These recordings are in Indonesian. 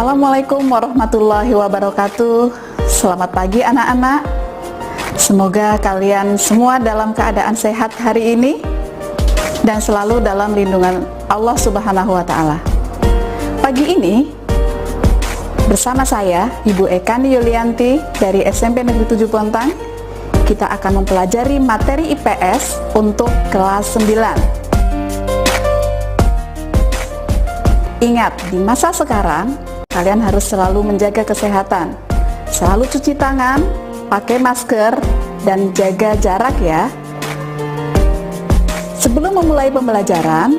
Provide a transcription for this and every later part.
Assalamualaikum warahmatullahi wabarakatuh. Selamat pagi anak-anak. Semoga kalian semua dalam keadaan sehat hari ini dan selalu dalam lindungan Allah Subhanahu wa Ta'ala. Pagi ini bersama saya Ibu Ekani Yulianti dari SMP Negeri 7 Bontang, kita akan mempelajari materi IPS untuk kelas 9. Ingat, di masa sekarang, kalian harus selalu menjaga kesehatan. Selalu cuci tangan, pakai masker, dan jaga jarak ya. Sebelum memulai pembelajaran,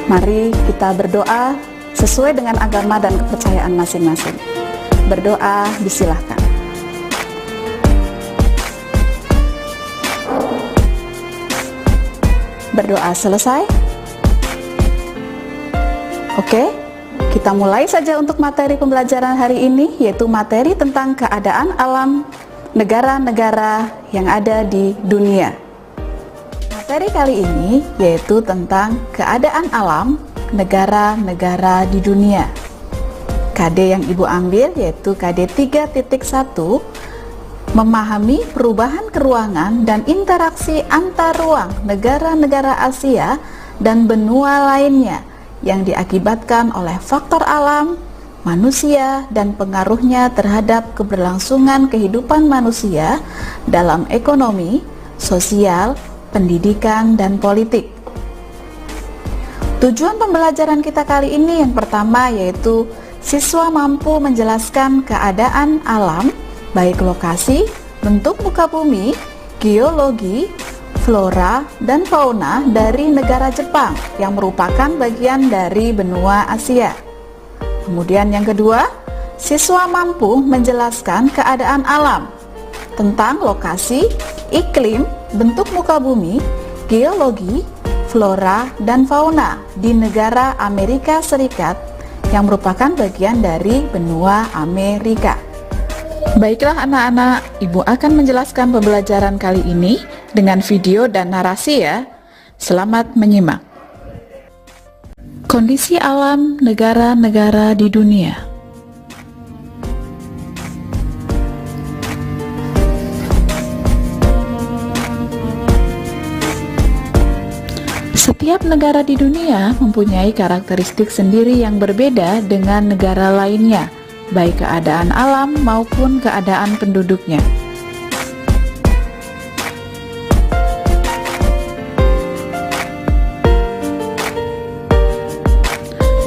mari kita berdoa sesuai dengan agama dan kepercayaan masing-masing. Berdoa, disilahkan. Berdoa selesai? Oke, kita mulai saja untuk materi pembelajaran hari ini, yaitu materi tentang keadaan alam negara-negara yang ada di dunia. Materi kali ini yaitu tentang keadaan alam negara-negara di dunia. KD yang Ibu ambil yaitu KD 3.1, memahami perubahan keruangan dan interaksi antar ruang negara-negara Asia dan benua lainnya yang diakibatkan oleh faktor alam, manusia, dan pengaruhnya terhadap keberlangsungan kehidupan manusia dalam ekonomi, sosial, pendidikan, dan politik. Tujuan pembelajaran kita kali ini yang pertama yaitu siswa mampu menjelaskan keadaan alam, baik lokasi, bentuk muka bumi, geologi, flora dan fauna dari negara Jepang yang merupakan bagian dari benua Asia. Kemudian yang kedua, siswa mampu menjelaskan keadaan alam tentang lokasi, iklim, bentuk muka bumi, geologi, flora dan fauna di negara Amerika Serikat yang merupakan bagian dari benua Amerika. Baiklah anak-anak, Ibu akan menjelaskan pembelajaran kali ini dengan video dan narasi ya. Selamat menyimak. Kondisi alam negara-negara di dunia. Setiap negara di dunia mempunyai karakteristik sendiri yang berbeda dengan negara lainnya, baik keadaan alam maupun keadaan penduduknya.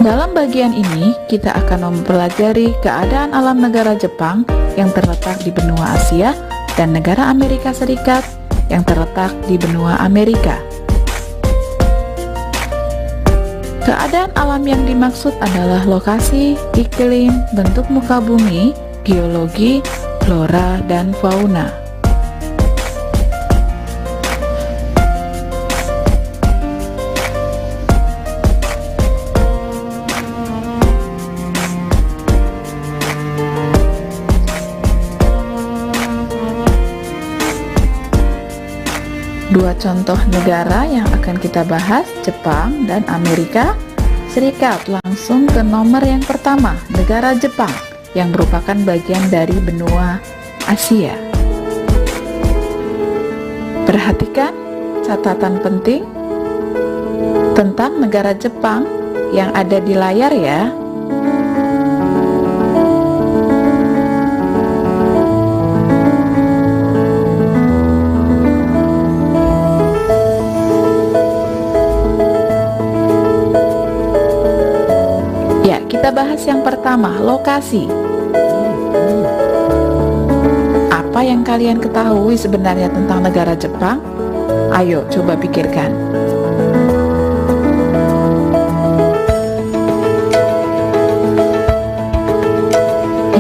Dalam bagian ini, kita akan mempelajari keadaan alam negara Jepang yang terletak di benua Asia dan negara Amerika Serikat yang terletak di benua Amerika. Keadaan alam yang dimaksud adalah lokasi, iklim, bentuk muka bumi, geologi, flora, dan fauna. Dua contoh negara yang akan kita bahas, Jepang dan Amerika Serikat. Langsung ke nomor yang pertama, negara Jepang yang merupakan bagian dari benua Asia. Perhatikan catatan penting tentang negara Jepang yang ada di layar ya. Kita bahas yang pertama, lokasi. Apa yang kalian ketahui sebenarnya tentang negara Jepang? Ayo coba pikirkan.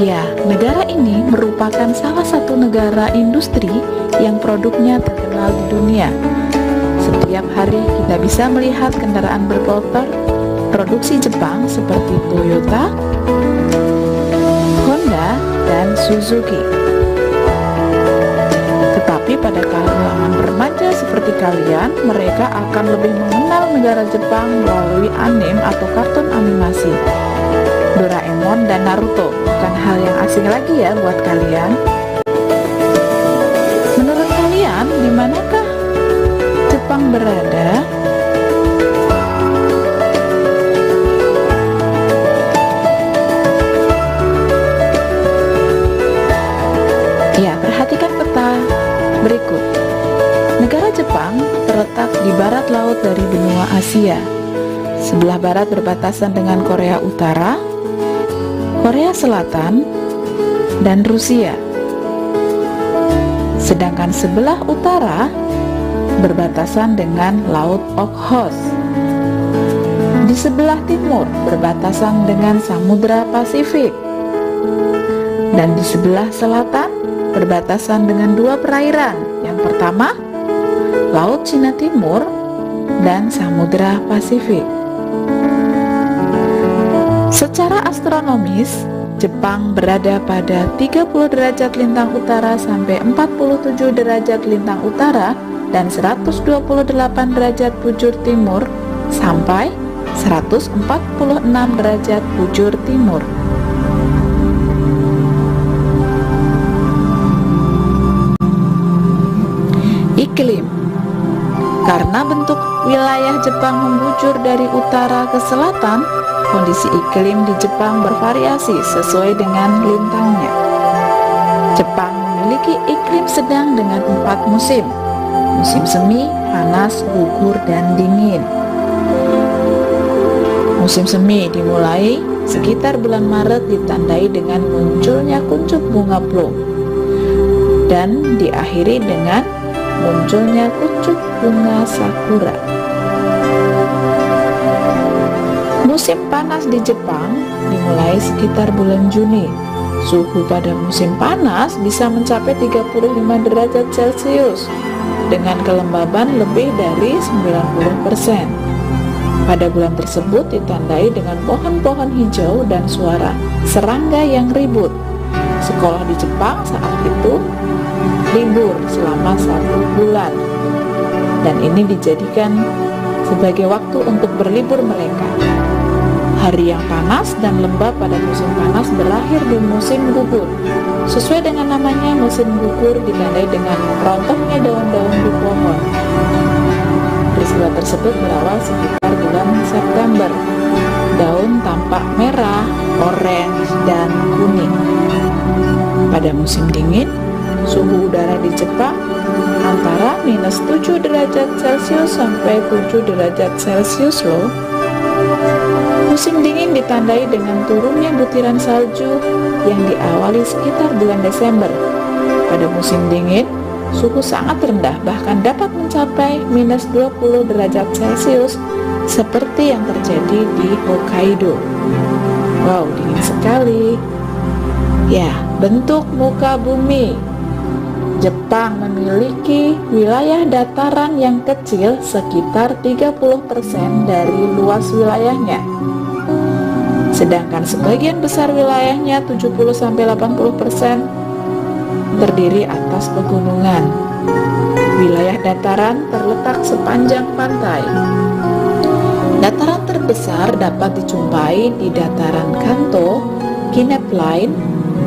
Ya, negara ini merupakan salah satu negara industri yang produknya terkenal di dunia. Setiap hari kita bisa melihat kendaraan bermotor produksi Jepang seperti Toyota, Honda, dan Suzuki. Tetapi pada kalangan remaja seperti kalian, mereka akan lebih mengenal negara Jepang melalui anime atau kartun animasi. Doraemon dan Naruto. Bukan hal yang asing lagi ya buat kalian. Menurut kalian, di manakah Jepang berada? Ya, perhatikan peta berikut. Negara Jepang terletak di barat laut dari benua Asia. Sebelah barat berbatasan dengan Korea Utara, Korea Selatan, dan Rusia. Sedangkan sebelah utara berbatasan dengan Laut Okhotsk. Di sebelah timur berbatasan dengan Samudra Pasifik. Dan di sebelah selatan berbatasan dengan dua perairan. Yang pertama, Laut Cina Timur dan Samudra Pasifik. Secara astronomis, Jepang berada pada 30 derajat lintang utara sampai 47 derajat lintang utara dan 128 derajat bujur timur sampai 146 derajat bujur timur. Iklim. Karena bentuk wilayah Jepang membujur dari utara ke selatan, kondisi iklim di Jepang bervariasi sesuai dengan lintangnya. Jepang memiliki iklim sedang dengan 4 musim: musim semi, panas, gugur, dan dingin. Musim semi dimulai sekitar bulan Maret, ditandai dengan munculnya kuncup bunga plum, dan diakhiri dengan munculnya kuncup bunga sakura. Musim panas di Jepang dimulai sekitar bulan Juni. Suhu pada musim panas bisa mencapai 35 derajat Celcius dengan kelembaban lebih dari 90%. Pada bulan tersebut ditandai dengan pohon-pohon hijau dan suara serangga yang ribut. Sekolah di Jepang saat itu libur selama 1 bulan, dan ini dijadikan sebagai waktu untuk berlibur mereka. Hari yang panas dan lembab pada musim panas berakhir di musim gugur. Sesuai dengan namanya, musim gugur ditandai dengan rontohnya daun-daun di pohon. Peristiwa tersebut berawal sekitar bulan September. Daun tampak merah, orange, dan kuning. Pada musim dingin, suhu udara di Jepang antara -7 derajat Celcius sampai 7 derajat Celcius loh. Musim dingin ditandai dengan turunnya butiran salju yang diawali sekitar bulan Desember. Pada musim dingin, suhu sangat rendah, bahkan dapat mencapai -20 derajat Celcius seperti yang terjadi di Hokkaido. Wow, dingin sekali. Ya, bentuk muka bumi. Jepang memiliki wilayah dataran yang kecil sekitar 30% dari luas wilayahnya. Sedangkan sebagian besar wilayahnya 70-80% terdiri atas pegunungan. Wilayah dataran terletak sepanjang pantai. Dataran terbesar dapat dijumpai di dataran Kanto, Kinep Line,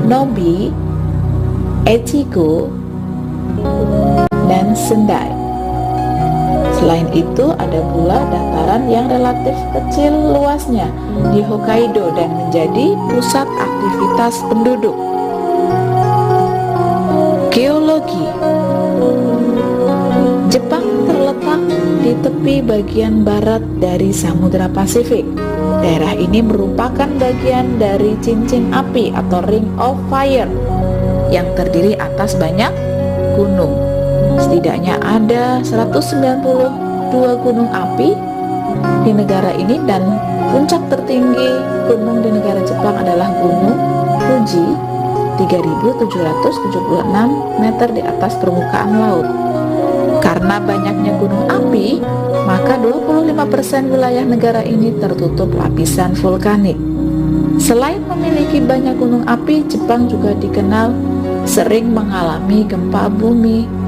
Nobi, Echigo, dan Sendai. Selain itu ada pula dataran yang relatif kecil luasnya di Hokkaido dan menjadi pusat aktivitas penduduk. Geologi. Jepang terletak di tepi bagian barat dari Samudra Pasifik. Daerah ini merupakan bagian dari cincin api atau Ring of Fire yang terdiri atas banyak gunung. Setidaknya ada 192 gunung api di negara ini, dan puncak tertinggi gunung di negara Jepang adalah Gunung Fuji, 3.776 meter di atas permukaan laut. Karena banyaknya gunung api, maka 25% wilayah negara ini tertutup lapisan vulkanik. Selain memiliki banyak gunung api, Jepang juga dikenal sering mengalami gempa bumi.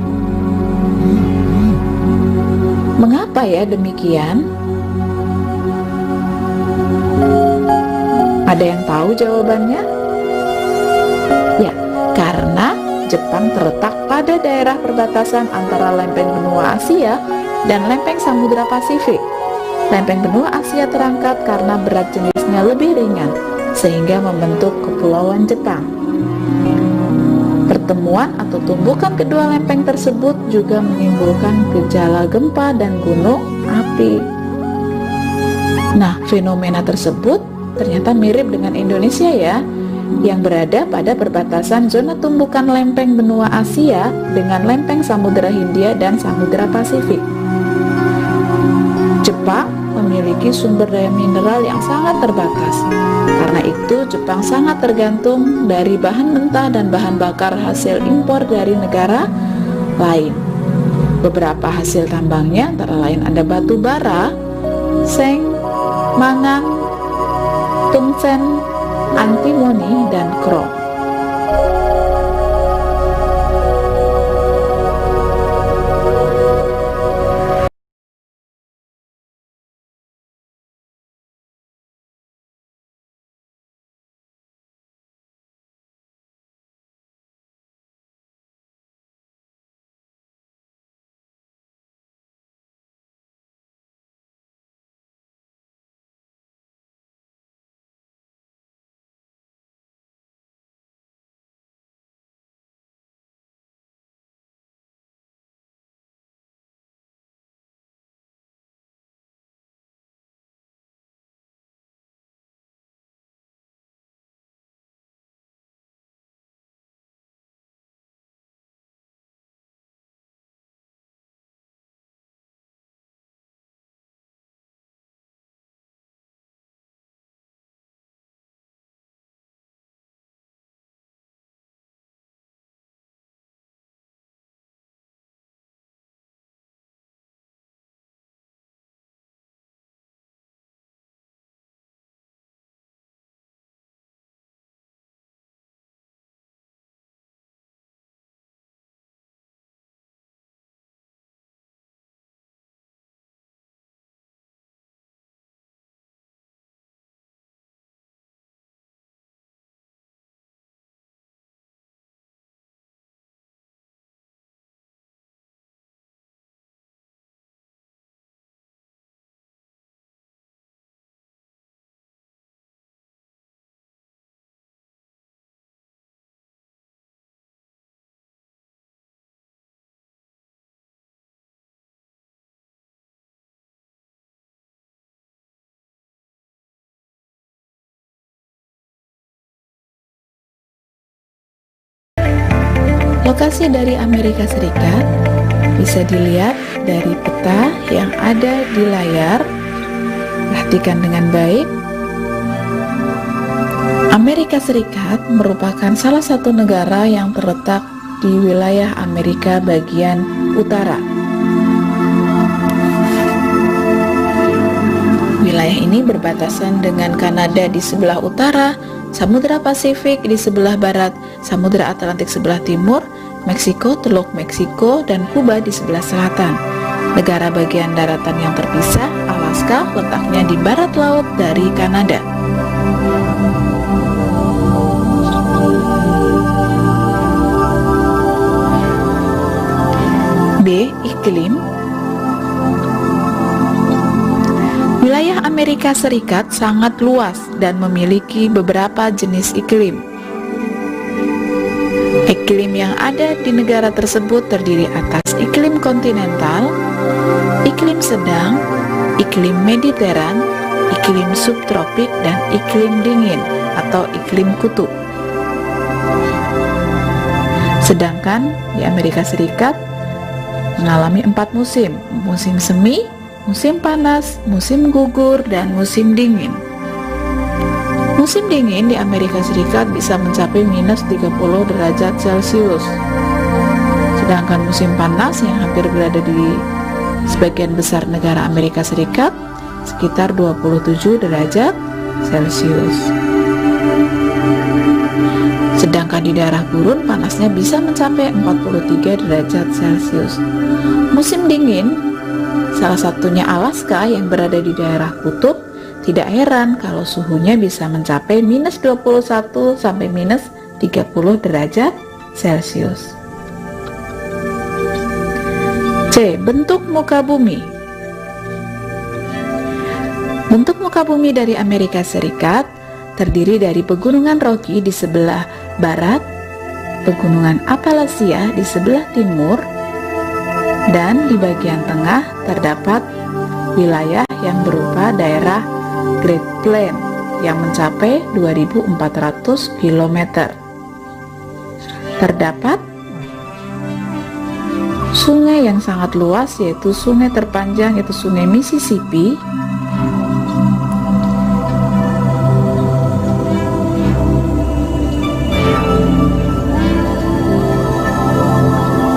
Mengapa ya demikian? Ada yang tahu jawabannya? Ya, karena Jepang terletak pada daerah perbatasan antara lempeng benua Asia dan lempeng Samudra Pasifik. Lempeng benua Asia terangkat karena berat jenisnya lebih ringan, sehingga membentuk Kepulauan Jepang. Pertemuan atau tumbukan kedua lempeng tersebut juga menimbulkan gejala gempa dan gunung api. Nah, fenomena tersebut ternyata mirip dengan Indonesia ya, yang berada pada perbatasan zona tumbukan lempeng benua Asia dengan lempeng Samudra Hindia dan Samudra Pasifik. Jepang memiliki sumber daya mineral yang sangat terbatas. Karena itu, Jepang sangat tergantung dari bahan mentah dan bahan bakar hasil impor dari negara lain. Beberapa hasil tambangnya antara lain ada batu bara, seng, mangan, tungsten, antimoni, dan krom. Lokasi dari Amerika Serikat bisa dilihat dari peta yang ada di layar. Perhatikan dengan baik. Amerika Serikat merupakan salah satu negara yang terletak di wilayah Amerika bagian utara. Wilayah ini berbatasan dengan Kanada di sebelah utara, Samudra Pasifik di sebelah barat, Samudra Atlantik sebelah timur, Meksiko, Teluk Meksiko, dan Kuba di sebelah selatan. Negara bagian daratan yang terpisah, Alaska, letaknya di barat laut dari Kanada. B. Iklim. Wilayah Amerika Serikat sangat luas dan memiliki beberapa jenis iklim. Iklim yang ada di negara tersebut terdiri atas iklim kontinental, iklim sedang, iklim mediteran, iklim subtropik, dan iklim dingin atau iklim kutub. Sedangkan di Amerika Serikat mengalami 4 musim: musim semi, musim panas, musim gugur, dan musim dingin. Musim dingin di Amerika Serikat bisa mencapai minus 30 derajat Celcius. Sedangkan musim panas yang hampir berada di sebagian besar negara Amerika Serikat sekitar 27 derajat Celcius. Sedangkan di daerah gurun panasnya bisa mencapai 43 derajat Celcius. Musim dingin, salah satunya Alaska yang berada di daerah kutub, Tidak heran kalau suhunya bisa mencapai minus 21 sampai minus 30 derajat Celcius. C. Bentuk muka bumi. Bentuk muka bumi dari Amerika Serikat terdiri dari pegunungan Rocky di sebelah barat, pegunungan Appalachia di sebelah timur, dan di bagian tengah terdapat wilayah yang berupa daerah Great Plains yang mencapai 2.400 km. Terdapat sungai yang sangat luas, yaitu sungai terpanjang yaitu Sungai Mississippi,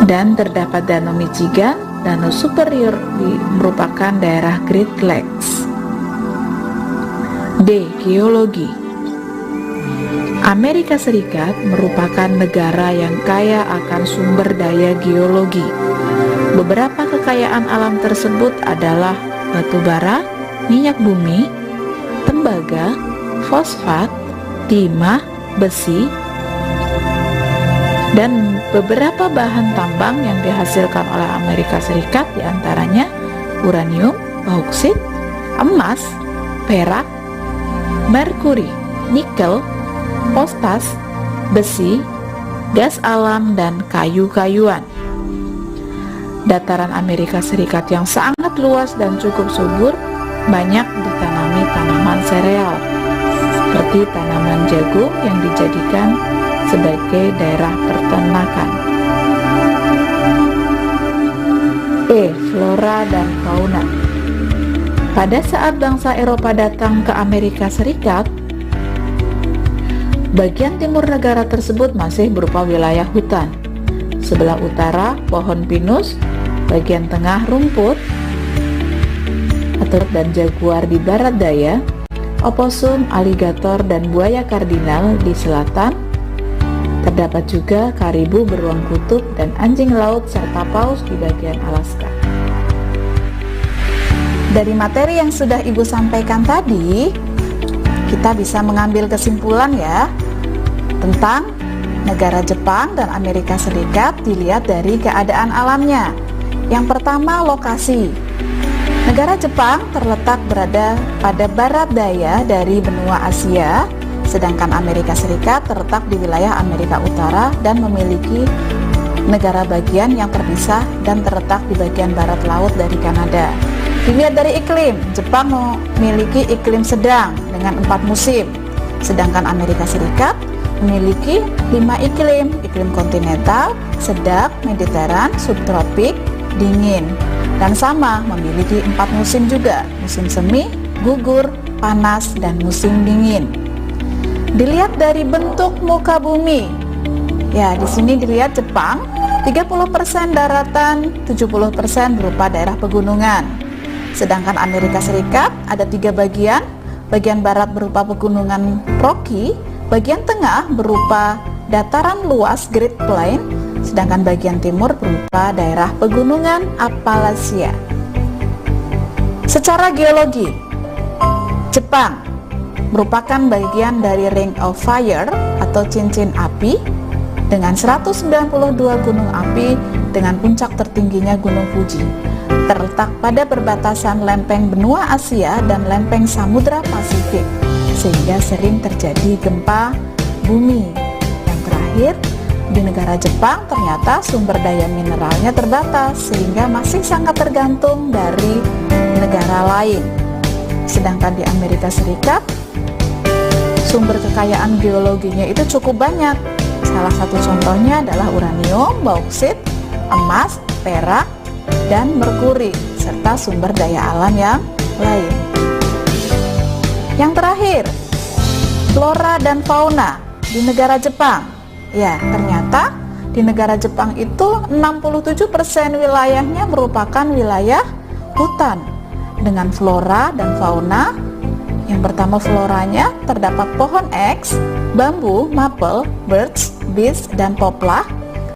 dan terdapat Danau Michigan. Danau Superior merupakan daerah Great Lakes. D. Geologi. Amerika Serikat merupakan negara yang kaya akan sumber daya geologi. Beberapa kekayaan alam tersebut adalah batu bara, minyak bumi, tembaga, fosfat, timah, besi, dan beberapa bahan tambang yang dihasilkan oleh Amerika Serikat, diantaranya uranium, bauksit, emas, perak, merkuri, nikel, potas, besi, gas alam, dan kayu-kayuan. Dataran Amerika Serikat yang sangat luas dan cukup subur, banyak ditanami tanaman sereal seperti tanaman jagung yang dijadikan sebagai daerah peternakan. E. Flora dan fauna. Pada saat bangsa Eropa datang ke Amerika Serikat, bagian timur negara tersebut masih berupa wilayah hutan. Sebelah utara pohon pinus, bagian tengah rumput dan jaguar di barat daya, oposum, aligator, dan buaya kardinal di selatan. Terdapat juga karibu beruang kutub dan anjing laut serta paus di bagian Alaska. Dari materi yang sudah Ibu sampaikan tadi, kita bisa mengambil kesimpulan ya tentang negara Jepang dan Amerika Serikat dilihat dari keadaan alamnya. Yang pertama, lokasi. Negara Jepang terletak berada pada barat daya dari benua Asia, sedangkan Amerika Serikat terletak di wilayah Amerika Utara dan memiliki negara bagian yang terpisah dan terletak di bagian barat laut dari Kanada. Dilihat dari iklim, Jepang memiliki iklim sedang dengan 4 musim, sedangkan Amerika Serikat memiliki 5 iklim: iklim kontinental, sedang, mediteran, subtropik, dingin, dan sama memiliki 4 musim juga: musim semi, gugur, panas, dan musim dingin. Dilihat dari bentuk muka bumi, ya di sini dilihat Jepang 30% daratan, 70% berupa daerah pegunungan. Sedangkan Amerika Serikat ada 3 bagian. Bagian barat berupa pegunungan Rocky, bagian tengah berupa dataran luas Great Plains, sedangkan bagian timur berupa daerah pegunungan Appalachia. Secara geologi, Jepang merupakan bagian dari Ring of Fire atau cincin api dengan 192 gunung api dengan puncak tertingginya Gunung Fuji. Terletak pada perbatasan lempeng benua Asia dan lempeng Samudra Pasifik, sehingga sering terjadi gempa bumi. Yang terakhir, di negara Jepang ternyata sumber daya mineralnya terbatas, sehingga masih sangat tergantung dari negara lain. Sedangkan di Amerika Serikat, sumber kekayaan geologinya itu cukup banyak. Salah satu contohnya adalah uranium, bauksit, emas, perak, dan merkuri, serta sumber daya alam yang lain. Yang terakhir, flora dan fauna di negara Jepang. Ya, ternyata di negara Jepang itu 67% wilayahnya merupakan wilayah hutan dengan flora dan fauna. Yang pertama, floranya terdapat pohon eks, bambu, maple, birch, beech, dan poplar.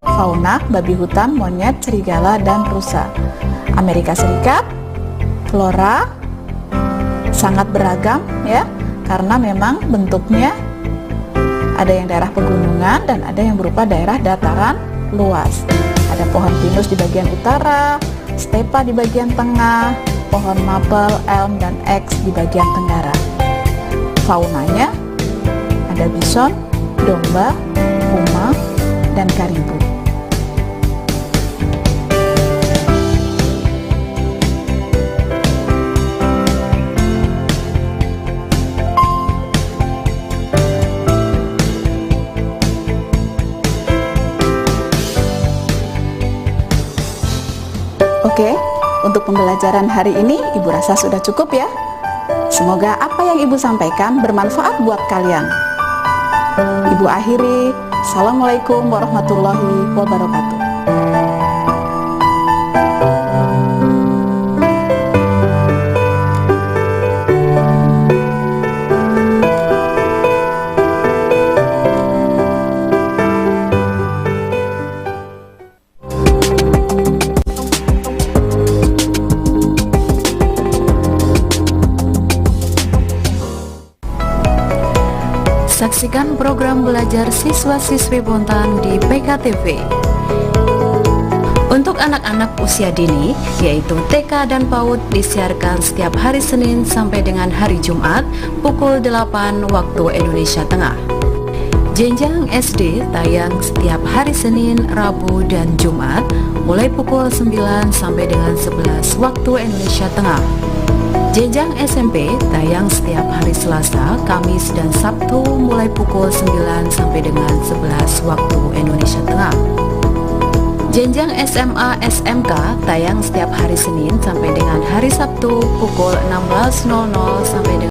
Fauna, babi hutan, monyet, serigala, dan rusa. Amerika Serikat, flora sangat beragam ya, karena memang bentuknya ada yang daerah pegunungan dan ada yang berupa daerah dataran luas. Ada pohon pinus di bagian utara, stepa di bagian tengah, pohon mapel, elm, dan eks di bagian tenggara. Faunanya ada bison, domba, puma, dan karibu. Oke, untuk pembelajaran hari ini Ibu rasa sudah cukup ya. Semoga apa yang Ibu sampaikan bermanfaat buat kalian. Ibu akhiri, Assalamualaikum warahmatullahi wabarakatuh. Saksikan program belajar siswa-siswi Bontang di PKTV. Untuk anak-anak usia dini, yaitu TK dan PAUD, disiarkan setiap hari Senin sampai dengan hari Jumat pukul 8 waktu Indonesia Tengah. Jenjang SD tayang setiap hari Senin, Rabu, dan Jumat mulai pukul 9 sampai dengan 11 waktu Indonesia Tengah. Jenjang SMP tayang setiap hari Selasa, Kamis, dan Sabtu mulai pukul 9 sampai dengan 11 waktu Indonesia Tengah. Jenjang SMA SMK tayang setiap hari Senin sampai dengan hari Sabtu pukul 16.00 sampai dengan